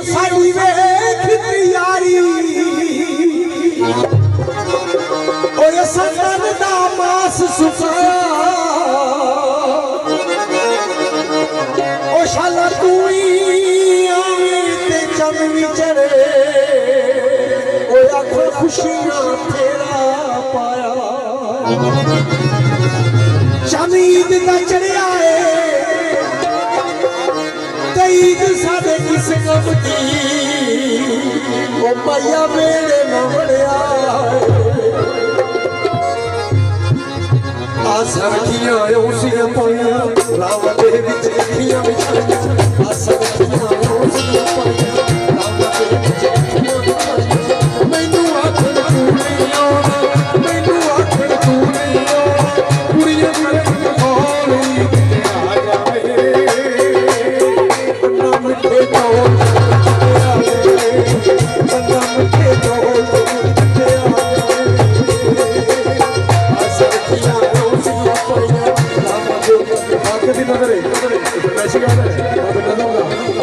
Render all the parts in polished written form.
साड़ी वेख यारी ओए सजन दा मास सुखाया ओ शाला तू ही आवी ते चम विचरे ओए आखो खुशियां तेरा पाया चमीद दा चढ़िया है ईद साडे किस गम की ओ मैया मेरे न वड़िया आसर किया उसियां पाइयां राम दे विच अखियां विछाइयां आसर किया उसियां पाइयां राम दे विच अखियां विछाइयां मैनू आखण तू नहीं आउणा मैनू आखण तू नहीं आउणा कुड़ियां दी हौली किते आ जावे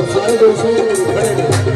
सारे दोस्तों खड़े ने